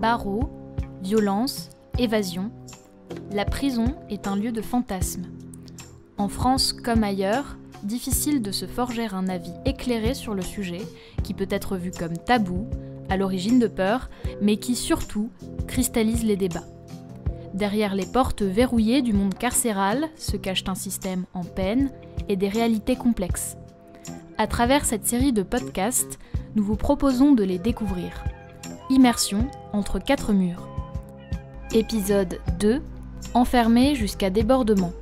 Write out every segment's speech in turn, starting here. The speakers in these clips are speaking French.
Barreaux, violence, évasion, la prison est un lieu de fantasmes. En France comme ailleurs, difficile de se forger un avis éclairé sur le sujet, qui peut être vu comme tabou, à l'origine de peur, mais qui surtout cristallise les débats. Derrière les portes verrouillées du monde carcéral se cache un système en peine et des réalités complexes. À travers cette série de podcasts, nous vous proposons de les découvrir. Immersion entre quatre murs. Épisode 2, enfermé jusqu'à débordement.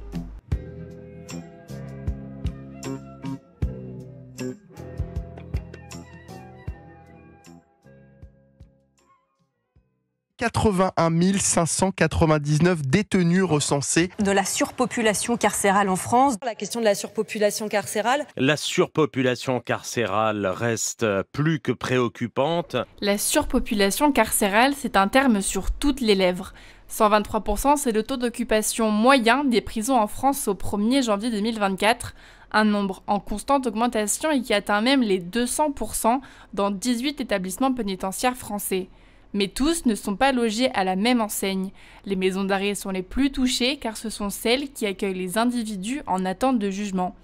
« 81 599 détenus recensés. » De la surpopulation carcérale en France. La question de la surpopulation carcérale. La surpopulation carcérale reste plus que préoccupante. La surpopulation carcérale, c'est un terme sur toutes les lèvres. 123%, c'est le taux d'occupation moyen des prisons en France au 1er janvier 2024. Un nombre en constante augmentation et qui atteint même les 200% dans 18 établissements pénitentiaires français. Mais tous ne sont pas logés à la même enseigne. Les maisons d'arrêt sont les plus touchées car ce sont celles qui accueillent les individus en attente de jugement.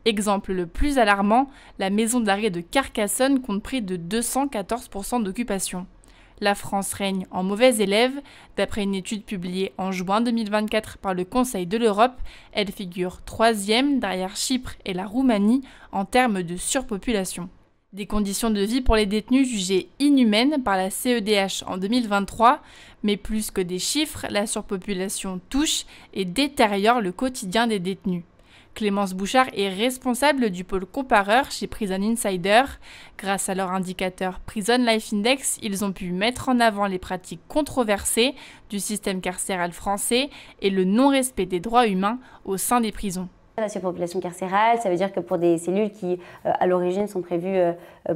Exemple le plus alarmant, la maison d'arrêt de Carcassonne compte près de 214% d'occupation. La France règne en mauvais élève. D'après une étude publiée en juin 2024 par le Conseil de l'Europe, elle figure 3e derrière Chypre et la Roumanie en termes de surpopulation. Des conditions de vie pour les détenus jugées inhumaines par la CEDH en 2023, mais plus que des chiffres, la surpopulation touche et détériore le quotidien des détenus. Clémence Bouchard est responsable du pôle compareur chez Prison Insider. Grâce à leur indicateur Prison Life Index, ils ont pu mettre en avant les pratiques controversées du système carcéral français et le non-respect des droits humains au sein des prisons. La surpopulation carcérale, ça veut dire que pour des cellules qui, à l'origine, sont prévues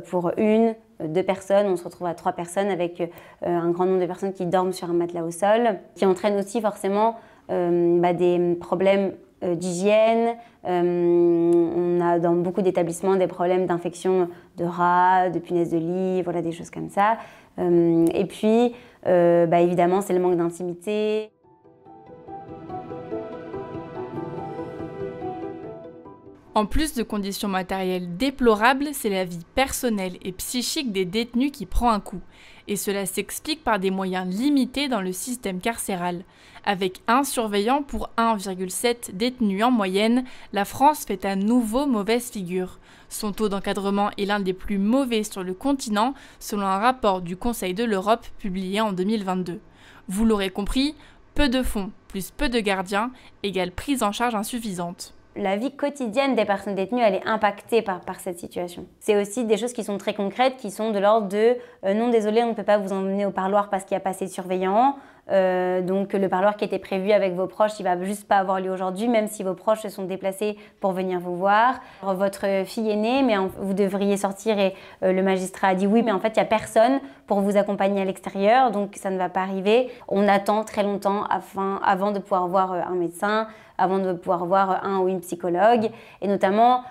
pour 1, 2 personnes, on se retrouve à 3 personnes avec un grand nombre de personnes qui dorment sur un matelas au sol, qui entraîne aussi forcément des problèmes d'hygiène. On a dans beaucoup d'établissements des problèmes d'infection de rats, de punaises de lit, voilà, des choses comme ça. Et puis, évidemment, c'est le manque d'intimité. En plus de conditions matérielles déplorables, c'est la vie personnelle et psychique des détenus qui prend un coup. Et cela s'explique par des moyens limités dans le système carcéral. Avec un surveillant pour 1,7 détenus en moyenne, la France fait à nouveau mauvaise figure. Son taux d'encadrement est l'un des plus mauvais sur le continent, selon un rapport du Conseil de l'Europe publié en 2022. Vous l'aurez compris, peu de fonds plus peu de gardiens égale prise en charge insuffisante. La vie quotidienne des personnes détenues, elle est impactée par cette situation. C'est aussi des choses qui sont très concrètes, qui sont de l'ordre de non désolé, on ne peut pas vous emmener au parloir parce qu'il n'y a pas assez de surveillants. Donc le parloir qui était prévu avec vos proches, il ne va juste pas avoir lieu aujourd'hui, même si vos proches se sont déplacés pour venir vous voir. Votre fille est née, mais vous devriez sortir et le magistrat a dit oui, mais en fait il n'y a personne pour vous accompagner à l'extérieur, donc ça ne va pas arriver. On attend très longtemps avant de pouvoir voir un médecin, avant de pouvoir voir un ou une psychologue. Et notamment,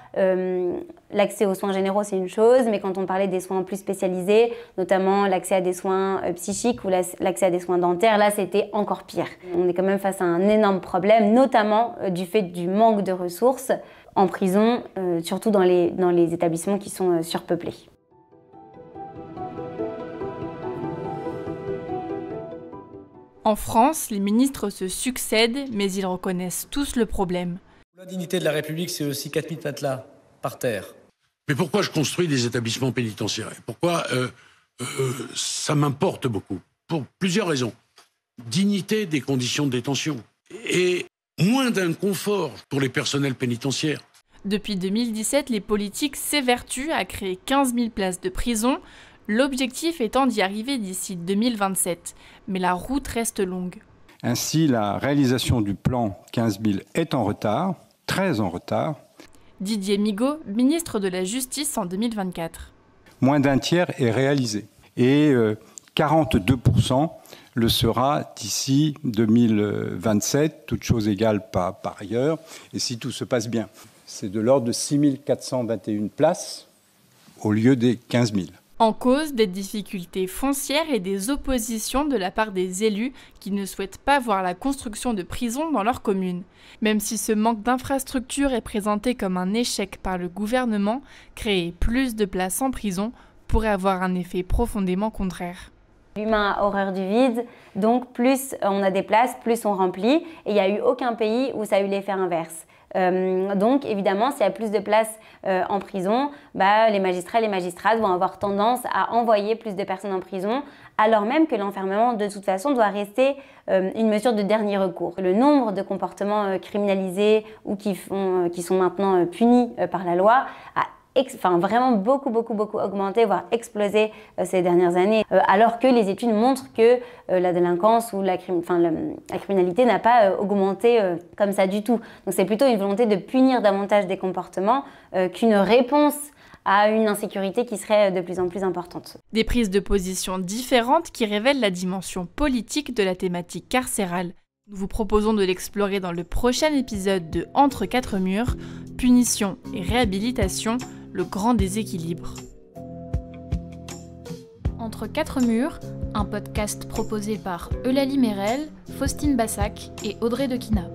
l'accès aux soins généraux, c'est une chose, mais quand on parlait des soins plus spécialisés, notamment l'accès à des soins psychiques ou l'accès à des soins dentaires, là, c'était encore pire. On est quand même face à un énorme problème, notamment du fait du manque de ressources en prison, surtout dans les établissements qui sont surpeuplés. En France, les ministres se succèdent, mais ils reconnaissent tous le problème. La dignité de la République, c'est aussi 4000 matelas par terre. Mais pourquoi je construis des établissements pénitentiaires? Pourquoi ça m'importe beaucoup? Pour plusieurs raisons. Dignité des conditions de détention et moins d'inconfort pour les personnels pénitentiaires. Depuis 2017, les politiques s'évertuent à créer 15 000 places de prison, l'objectif étant d'y arriver d'ici 2027. Mais la route reste longue. Ainsi, la réalisation du plan 15 000 est en retard, très en retard. Didier Migaud, ministre de la Justice en 2024. Moins d'un tiers est réalisé et 42% le sera d'ici 2027, toutes choses égales par ailleurs, et si tout se passe bien. C'est de l'ordre de 6 421 places au lieu des 15 000. En cause, des difficultés foncières et des oppositions de la part des élus qui ne souhaitent pas voir la construction de prisons dans leur commune. Même si ce manque d'infrastructures est présenté comme un échec par le gouvernement, créer plus de places en prison pourrait avoir un effet profondément contraire. L'humain a horreur du vide, donc plus on a des places, plus on remplit. Et il n'y a eu aucun pays où ça a eu l'effet inverse. Donc évidemment, s'il y a plus de places en prison, les magistrats et les magistrates vont avoir tendance à envoyer plus de personnes en prison, alors même que l'enfermement de toute façon doit rester une mesure de dernier recours. Le nombre de comportements criminalisés ou qui sont maintenant punis par la loi a vraiment beaucoup augmenté, voire explosé ces dernières années, alors que les études montrent que la délinquance ou la criminalité n'a pas augmenté comme ça du tout. Donc c'est plutôt une volonté de punir davantage des comportements qu'une réponse à une insécurité qui serait de plus en plus importante. Des prises de position différentes qui révèlent la dimension politique de la thématique carcérale. Nous vous proposons de l'explorer dans le prochain épisode de Entre quatre murs, punition et réhabilitation, le grand déséquilibre. Entre quatre murs, un podcast proposé par Eulalie Mérel, Faustine Bassac et Audrey Dequina.